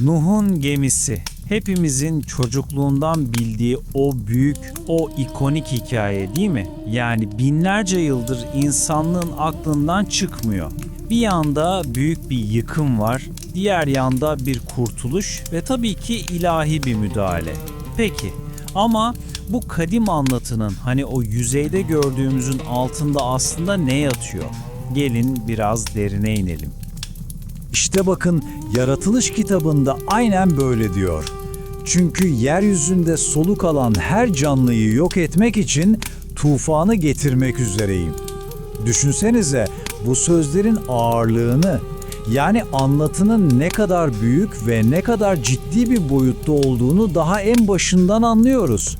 Nuh'un gemisi. Hepimizin çocukluğundan bildiği o büyük, o ikonik hikaye değil mi? Yani binlerce yıldır insanlığın aklından çıkmıyor. Bir yanda büyük bir yıkım var, diğer yanda bir kurtuluş ve tabii ki ilahi bir müdahale. Peki ama bu kadim anlatının hani o yüzeyde gördüğümüzün altında aslında ne yatıyor? Gelin biraz derine inelim. İşte bakın Yaratılış kitabında aynen böyle diyor. Çünkü yeryüzünde soluk alan her canlıyı yok etmek için tufanı getirmek üzereyim. Düşünsenize bu sözlerin ağırlığını, yani anlatının ne kadar büyük ve ne kadar ciddi bir boyutta olduğunu daha en başından anlıyoruz.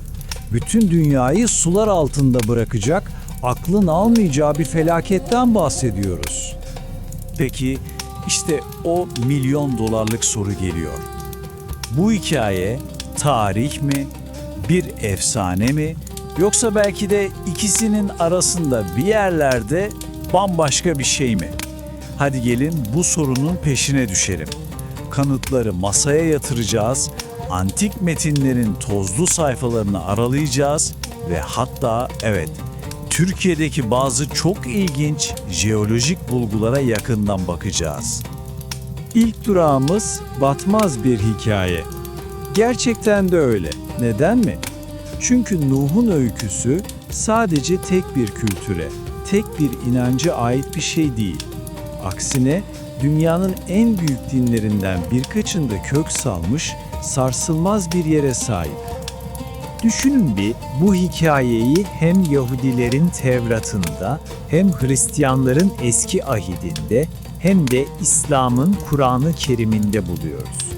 Bütün dünyayı sular altında bırakacak, aklın almayacağı bir felaketten bahsediyoruz. Peki işte o milyon dolarlık soru geliyor. Bu hikaye tarih mi, bir efsane mi, yoksa belki de ikisinin arasında bir yerlerde bambaşka bir şey mi? Hadi gelin bu sorunun peşine düşelim. Kanıtları masaya yatıracağız, antik metinlerin tozlu sayfalarını aralayacağız ve hatta evet, Türkiye'deki bazı çok ilginç jeolojik bulgulara yakından bakacağız. İlk durağımız batmaz bir hikaye. Gerçekten de öyle. Neden mi? Çünkü Nuh'un öyküsü sadece tek bir kültüre, tek bir inanca ait bir şey değil. Aksine dünyanın en büyük dinlerinden birkaçında kök salmış, sarsılmaz bir yere sahip. Düşünün bir, bu hikayeyi hem Yahudilerin Tevrat'ında, hem Hristiyanların Eski Ahidinde, hem de İslam'ın Kur'an-ı Kerim'inde buluyoruz.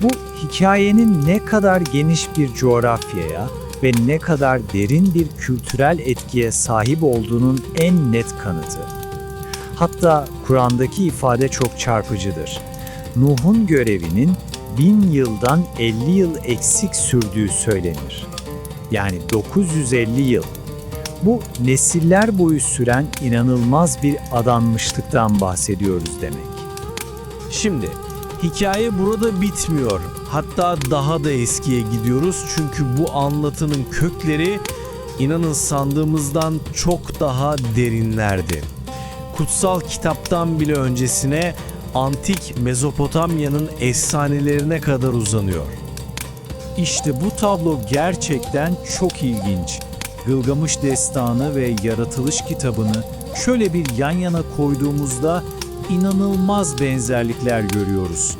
Bu hikayenin ne kadar geniş bir coğrafyaya ve ne kadar derin bir kültürel etkiye sahip olduğunun en net kanıtı. Hatta Kur'an'daki ifade çok çarpıcıdır. Nuh'un görevinin 1000 yıldan 50 yıl eksik sürdüğü söylenir. Yani 950 yıl. Bu nesiller boyu süren inanılmaz bir adanmışlıktan bahsediyoruz demek. Şimdi hikaye burada bitmiyor. Hatta daha da eskiye gidiyoruz çünkü bu anlatının kökleri inanın sandığımızdan çok daha derinlerdi. Kutsal kitaptan bile öncesine antik Mezopotamya'nın efsanelerine kadar uzanıyor. İşte bu tablo gerçekten çok ilginç. Gılgamış Destanı ve Yaratılış kitabını şöyle bir yan yana koyduğumuzda inanılmaz benzerlikler görüyoruz.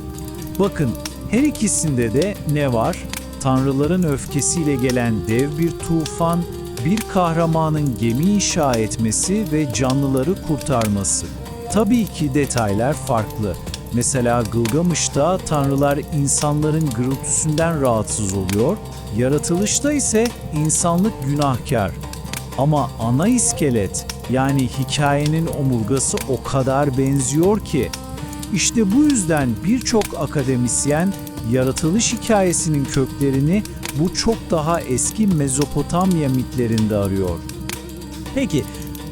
Bakın her ikisinde de ne var? Tanrıların öfkesiyle gelen dev bir tufan, bir kahramanın gemi inşa etmesi ve canlıları kurtarması. Tabii ki detaylar farklı. Mesela Gılgamış'ta tanrılar insanların gürültüsünden rahatsız oluyor, Yaratılışta ise insanlık günahkar. Ama ana iskelet, yani hikayenin omurgası o kadar benziyor ki, işte bu yüzden birçok akademisyen yaratılış hikayesinin köklerini bu çok daha eski Mezopotamya mitlerinde arıyor. Peki,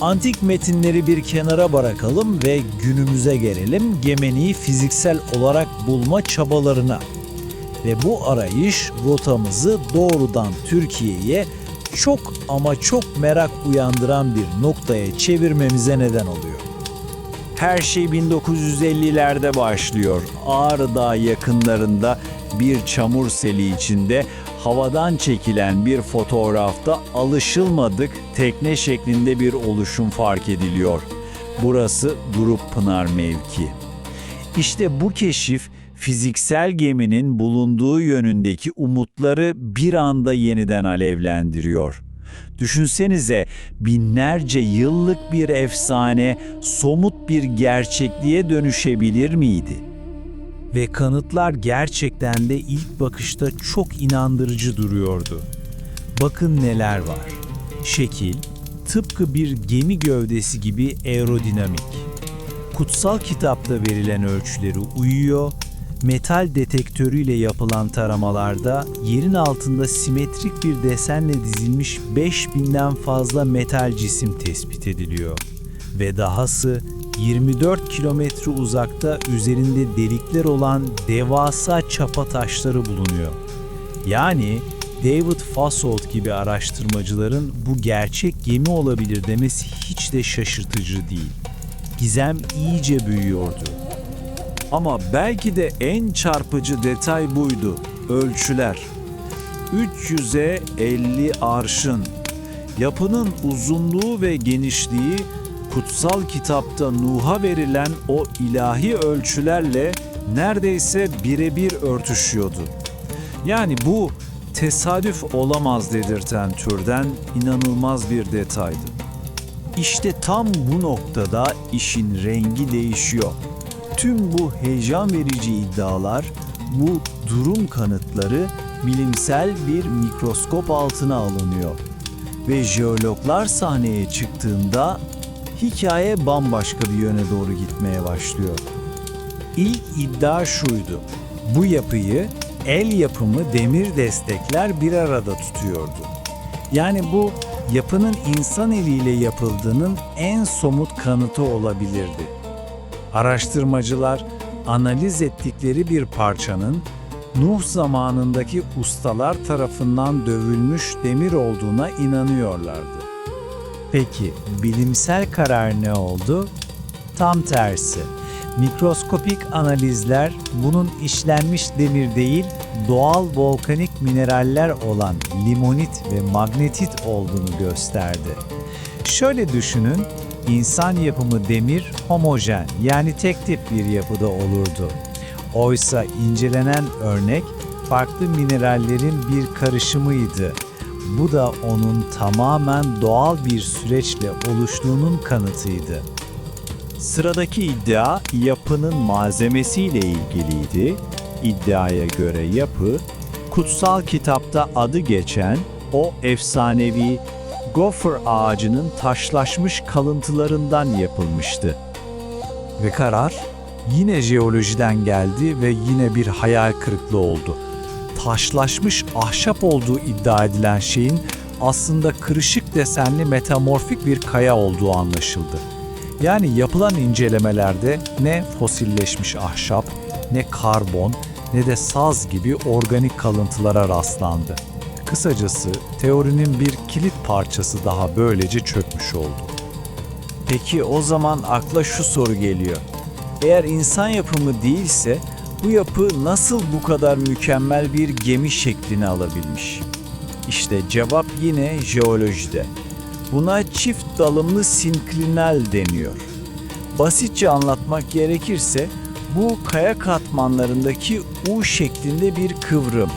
antik metinleri bir kenara bırakalım ve günümüze gelelim Gemeni'yi fiziksel olarak bulma çabalarına. Ve bu arayış rotamızı doğrudan Türkiye'ye çok ama çok merak uyandıran bir noktaya çevirmemize neden oluyor. Her şey 1950'lerde başlıyor. Ağrı Dağı yakınlarında bir çamur seli içinde havadan çekilen bir fotoğrafta alışılmadık tekne şeklinde bir oluşum fark ediliyor. Burası Durupınar mevki. İşte bu keşif fiziksel geminin bulunduğu yönündeki umutları bir anda yeniden alevlendiriyor. Düşünsenize binlerce yıllık bir efsane somut bir gerçekliğe dönüşebilir miydi? Ve kanıtlar gerçekten de ilk bakışta çok inandırıcı duruyordu. Bakın neler var. Şekil, tıpkı bir gemi gövdesi gibi aerodinamik. Kutsal kitapta verilen ölçüleri uyuyor, metal detektörüyle yapılan taramalarda yerin altında simetrik bir desenle dizilmiş 5000'den fazla metal cisim tespit ediliyor. Ve dahası 24 kilometre uzakta üzerinde delikler olan devasa çapa taşları bulunuyor. Yani David Fassold gibi araştırmacıların bu gerçek gemi olabilir demesi hiç de şaşırtıcı değil. Gizem iyice büyüyordu. Ama belki de en çarpıcı detay buydu. Ölçüler. 300'e 50 arşın. Yapının uzunluğu ve genişliği kutsal kitapta Nuh'a verilen o ilahi ölçülerle neredeyse birebir örtüşüyordu. Yani bu tesadüf olamaz dedirten türden inanılmaz bir detaydı. İşte tam bu noktada işin rengi değişiyor. Tüm bu heyecan verici iddialar, bu durum kanıtları bilimsel bir mikroskop altına alınıyor. Ve jeologlar sahneye çıktığında hikaye bambaşka bir yöne doğru gitmeye başlıyor. İlk iddia şuydu: bu yapıyı el yapımı demir destekler bir arada tutuyordu. Yani bu yapının insan eliyle yapıldığının en somut kanıtı olabilirdi. Araştırmacılar analiz ettikleri bir parçanın Nuh zamanındaki ustalar tarafından dövülmüş demir olduğuna inanıyorlardı. Peki bilimsel karar ne oldu? Tam tersi. Mikroskopik analizler bunun işlenmiş demir değil, doğal volkanik mineraller olan limonit ve magnetit olduğunu gösterdi. Şöyle düşünün, insan yapımı demir homojen, yani tek tip bir yapıda olurdu. Oysa incelenen örnek farklı minerallerin bir karışımıydı. Bu da onun tamamen doğal bir süreçle oluştuğunun kanıtıydı. Sıradaki iddia yapının malzemesiyle ilgiliydi. İddiaya göre yapı, kutsal kitapta adı geçen o efsanevi gopher ağacının taşlaşmış kalıntılarından yapılmıştı. Ve karar yine jeolojiden geldi ve yine bir hayal kırıklığı oldu. Taşlaşmış ahşap olduğu iddia edilen şeyin aslında kırışık desenli metamorfik bir kaya olduğu anlaşıldı. Yani yapılan incelemelerde ne fosilleşmiş ahşap, ne karbon, ne de saz gibi organik kalıntılara rastlandı. Kısacası teorinin bir kilit parçası daha böylece çökmüş oldu. Peki o zaman akla şu soru geliyor: eğer insan yapımı değilse bu yapı nasıl bu kadar mükemmel bir gemi şeklini alabilmiş? İşte cevap yine jeolojide. Buna çift dalımlı sinklinal deniyor. Basitçe anlatmak gerekirse bu kaya katmanlarındaki U şeklinde bir kıvrım.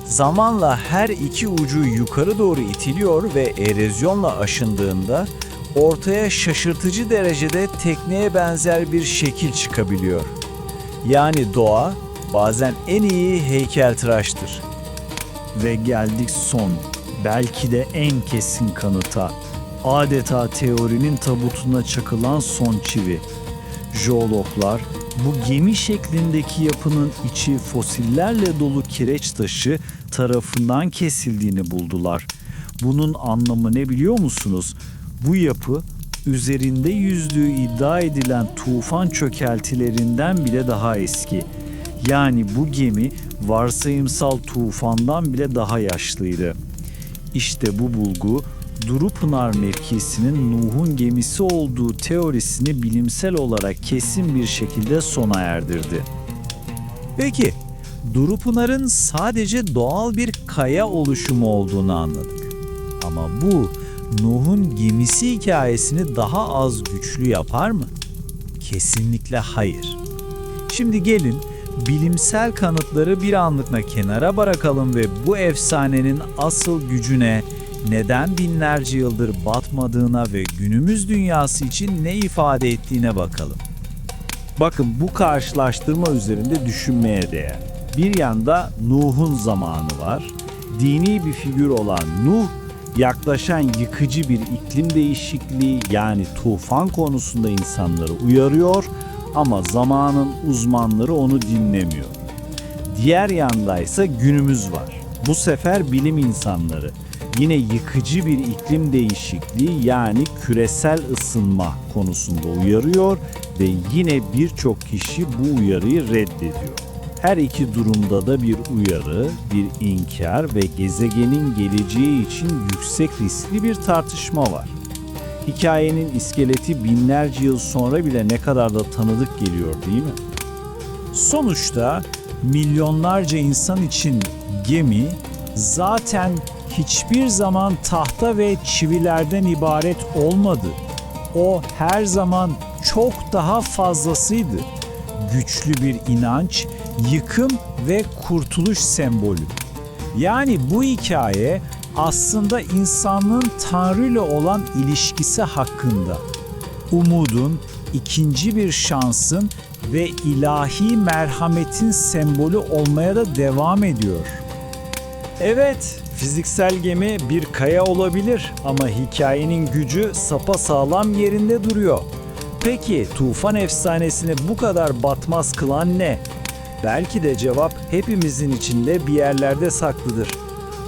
Zamanla her iki ucu yukarı doğru itiliyor ve erozyonla aşındığında ortaya şaşırtıcı derecede tekneye benzer bir şekil çıkabiliyor. Yani doğa bazen en iyi heykeltıraştır. Ve geldik son, belki de en kesin kanıta. Adeta teorinin tabutuna çakılan son çivi. Jeologlar bu gemi şeklindeki yapının içi fosillerle dolu kireç taşı tarafından kesildiğini buldular. Bunun anlamı ne biliyor musunuz? Bu yapı üzerinde yüzdüğü iddia edilen tufan çökeltilerinden bile daha eski. Yani bu gemi varsayımsal tufandan bile daha yaşlıydı. İşte bu bulgu Durupınar mevkisinin Nuh'un gemisi olduğu teorisini bilimsel olarak kesin bir şekilde sona erdirdi. Peki, Durupınar'ın sadece doğal bir kaya oluşumu olduğunu anladık. Ama bu Nuh'un gemisi hikayesini daha az güçlü yapar mı? Kesinlikle hayır. Şimdi gelin bilimsel kanıtları bir anlıkla kenara bırakalım ve bu efsanenin asıl gücüne, neden binlerce yıldır batmadığına ve günümüz dünyası için ne ifade ettiğine bakalım. Bakın, bu karşılaştırma üzerinde düşünmeye değer. Bir yanda Nuh'un zamanı var. Dini bir figür olan Nuh, yaklaşan yıkıcı bir iklim değişikliği yani tufan konusunda insanları uyarıyor ama zamanın uzmanları onu dinlemiyor. Diğer yandaysa günümüz var. Bu sefer bilim insanları Yine yıkıcı bir iklim değişikliği yani küresel ısınma konusunda uyarıyor ve yine birçok kişi bu uyarıyı reddediyor. Her iki durumda da bir uyarı, bir inkar ve gezegenin geleceği için yüksek riskli bir tartışma var. Hikayenin iskeleti binlerce yıl sonra bile ne kadar da tanıdık geliyor değil mi? Sonuçta milyonlarca insan için gemi zaten hiçbir zaman tahta ve çivilerden ibaret olmadı. O her zaman çok daha fazlasıydı. Güçlü bir inanç, yıkım ve kurtuluş sembolü. Yani bu hikaye aslında insanlığın Tanrı ile olan ilişkisi hakkında. Umudun, ikinci bir şansın ve ilahi merhametin sembolü olmaya da devam ediyor. Evet, fiziksel gemi bir kaya olabilir ama hikayenin gücü sapasağlam yerinde duruyor. Peki tufan efsanesini bu kadar batmaz kılan ne? Belki de cevap hepimizin içinde bir yerlerde saklıdır.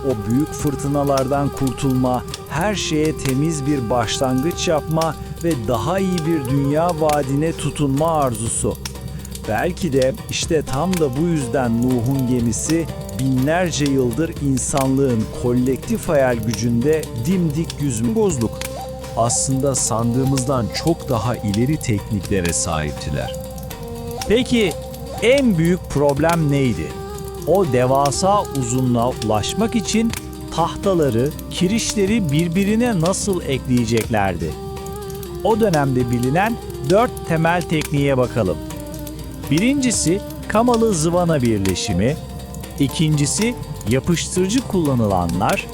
O büyük fırtınalardan kurtulma, her şeye temiz bir başlangıç yapma ve daha iyi bir dünya vaadine tutunma arzusu. Belki de işte tam da bu yüzden Nuh'un gemisi binlerce yıldır insanlığın kolektif hayal gücünde dimdik yüzmezlik. Aslında sandığımızdan çok daha ileri tekniklere sahiptiler. Peki en büyük problem neydi? O devasa uzunluğa ulaşmak için tahtaları, kirişleri birbirine nasıl ekleyeceklerdi? O dönemde bilinen 4 temel tekniğe bakalım. Birincisi kamalı zıvana birleşimi, ikincisi yapıştırıcı kullanılanlar,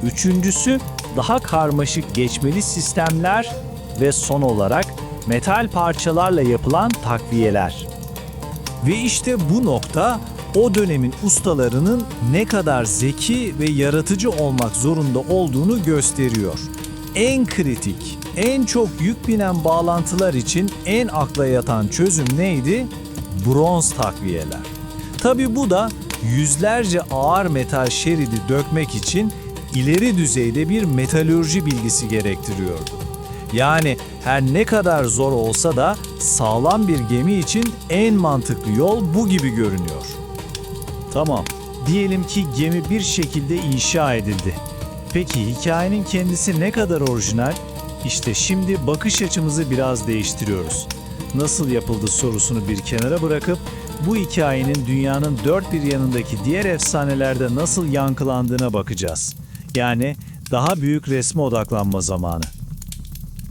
üçüncüsü daha karmaşık geçmeli sistemler ve son olarak metal parçalarla yapılan takviyeler. Ve işte bu nokta o dönemin ustalarının ne kadar zeki ve yaratıcı olmak zorunda olduğunu gösteriyor. En kritik, en çok yük binen bağlantılar için en akla yatan çözüm neydi? Bronz takviyeler. Tabii bu da yüzlerce ağır metal şeridi dökmek için ileri düzeyde bir metalürji bilgisi gerektiriyordu. Yani her ne kadar zor olsa da sağlam bir gemi için en mantıklı yol bu gibi görünüyor. Tamam, diyelim ki gemi bir şekilde inşa edildi. Peki hikayenin kendisi ne kadar orijinal? İşte şimdi bakış açımızı biraz değiştiriyoruz. Nasıl yapıldı sorusunu bir kenara bırakıp bu hikayenin dünyanın dört bir yanındaki diğer efsanelerde nasıl yankılandığına bakacağız. Yani daha büyük resme odaklanma zamanı.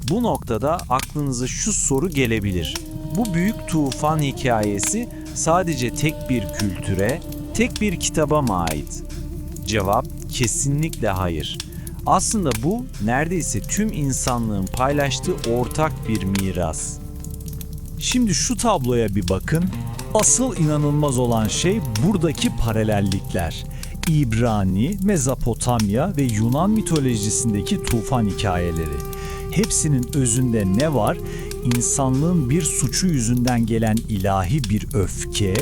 Bu noktada aklınıza şu soru gelebilir. Bu büyük tufan hikayesi sadece tek bir kültüre, tek bir kitaba mı ait? Cevap kesinlikle hayır. Aslında bu neredeyse tüm insanlığın paylaştığı ortak bir miras. Şimdi şu tabloya bir bakın. Asıl inanılmaz olan şey buradaki paralellikler. İbrani, Mezopotamya ve Yunan mitolojisindeki tufan hikayeleri. Hepsinin özünde ne var? İnsanlığın bir suçu yüzünden gelen ilahi bir öfke,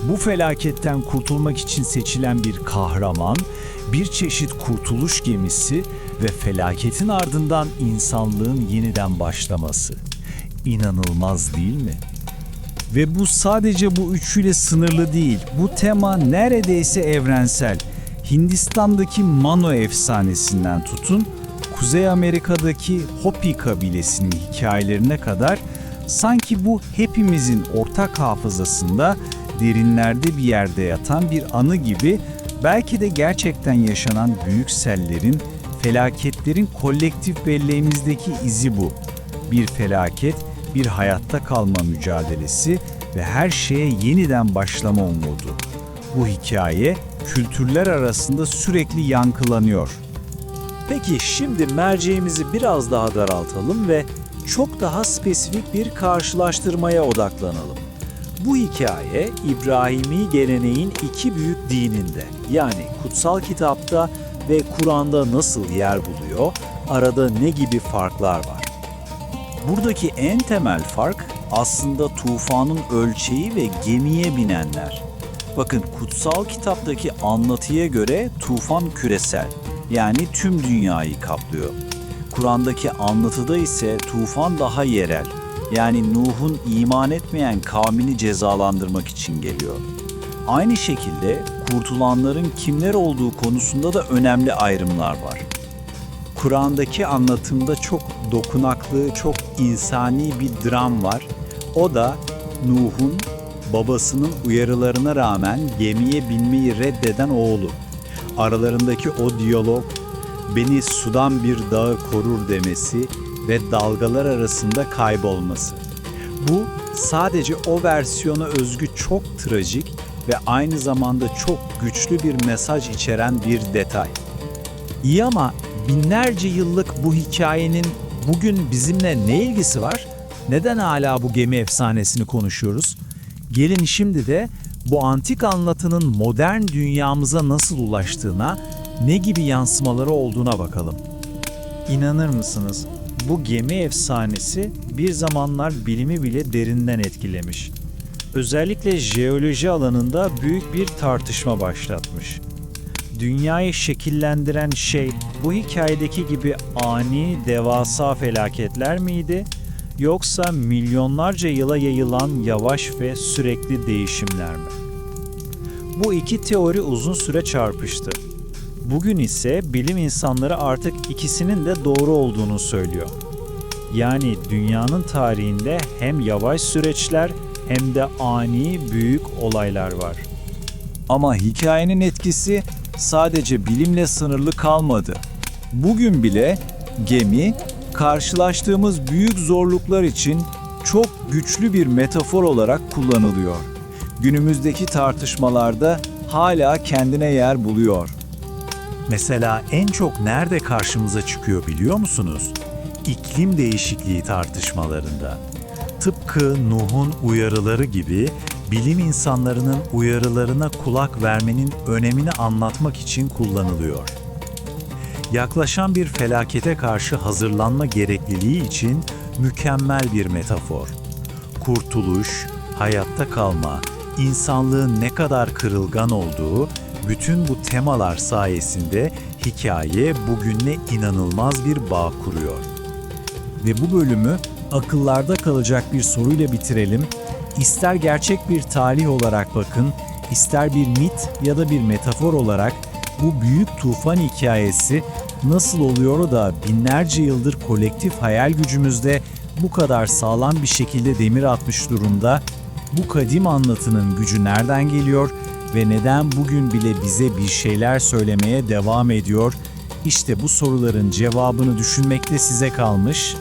bu felaketten kurtulmak için seçilen bir kahraman, bir çeşit kurtuluş gemisi ve felaketin ardından insanlığın yeniden başlaması. İnanılmaz değil mi? Ve bu sadece bu üçüyle sınırlı değil. Bu tema neredeyse evrensel. Hindistan'daki Mano efsanesinden tutun, Kuzey Amerika'daki Hopi kabilesinin hikayelerine kadar sanki bu hepimizin ortak hafızasında derinlerde bir yerde yatan bir anı gibi, belki de gerçekten yaşanan büyük sellerin, felaketlerin kolektif belleğimizdeki izi bu. Bir felaket, bir hayatta kalma mücadelesi ve her şeye yeniden başlama umudu. Bu hikaye kültürler arasında sürekli yankılanıyor. Peki şimdi merceğimizi biraz daha daraltalım ve çok daha spesifik bir karşılaştırmaya odaklanalım. Bu hikaye İbrahimi geleneğin iki büyük dininde, yani kutsal kitapta ve Kur'an'da nasıl yer buluyor, arada ne gibi farklar var? Buradaki en temel fark aslında tufanın ölçeği ve gemiye binenler. Bakın kutsal kitaptaki anlatıya göre tufan küresel. yani tüm dünyayı kaplıyor. Kur'an'daki anlatıda ise tufan daha yerel, yani Nuh'un iman etmeyen kavmini cezalandırmak için geliyor. Aynı şekilde kurtulanların kimler olduğu konusunda da önemli ayrımlar var. Kur'an'daki anlatımda çok dokunaklı, çok insani bir dram var. O da Nuh'un babasının uyarılarına rağmen gemiye binmeyi reddeden oğlu. Aralarındaki o diyalog, beni sudan bir dağı korur demesi ve dalgalar arasında kaybolması. Bu sadece o versiyona özgü çok trajik ve aynı zamanda çok güçlü bir mesaj içeren bir detay. İyi ama binlerce yıllık bu hikayenin bugün bizimle ne ilgisi var? Neden hala bu gemi efsanesini konuşuyoruz? Gelin şimdi de bu antik anlatının modern dünyamıza nasıl ulaştığına, ne gibi yansımaları olduğuna bakalım. İnanır mısınız? Bu gemi efsanesi bir zamanlar bilimi bile derinden etkilemiş. Özellikle jeoloji alanında büyük bir tartışma başlatmış. Dünyayı şekillendiren şey bu hikayedeki gibi ani, devasa felaketler miydi? Yoksa milyonlarca yıla yayılan yavaş ve sürekli değişimler mi? Bu iki teori uzun süre çarpıştı. Bugün ise bilim insanları artık ikisinin de doğru olduğunu söylüyor. Yani dünyanın tarihinde hem yavaş süreçler hem de ani büyük olaylar var. Ama hikayenin etkisi sadece bilimle sınırlı kalmadı. Bugün bile gemi, karşılaştığımız büyük zorluklar için çok güçlü bir metafor olarak kullanılıyor. Günümüzdeki tartışmalarda hala kendine yer buluyor. Mesela en çok nerede karşımıza çıkıyor biliyor musunuz? İklim değişikliği tartışmalarında. Tıpkı Nuh'un uyarıları gibi bilim insanlarının uyarılarına kulak vermenin önemini anlatmak için kullanılıyor. Yaklaşan bir felakete karşı hazırlanma gerekliliği için mükemmel bir metafor. Kurtuluş, hayatta kalma, insanlığın ne kadar kırılgan olduğu, bütün bu temalar sayesinde hikaye bugünle inanılmaz bir bağ kuruyor. Ve bu bölümü akıllarda kalacak bir soruyla bitirelim. İster gerçek bir tarih olarak bakın, ister bir mit ya da bir metafor olarak bu büyük tufan hikayesi nasıl oluyor da binlerce yıldır kolektif hayal gücümüzde bu kadar sağlam bir şekilde demir atmış durumda? Bu kadim anlatının gücü nereden geliyor ve neden bugün bile bize bir şeyler söylemeye devam ediyor? İşte bu soruların cevabını düşünmekte size kalmış.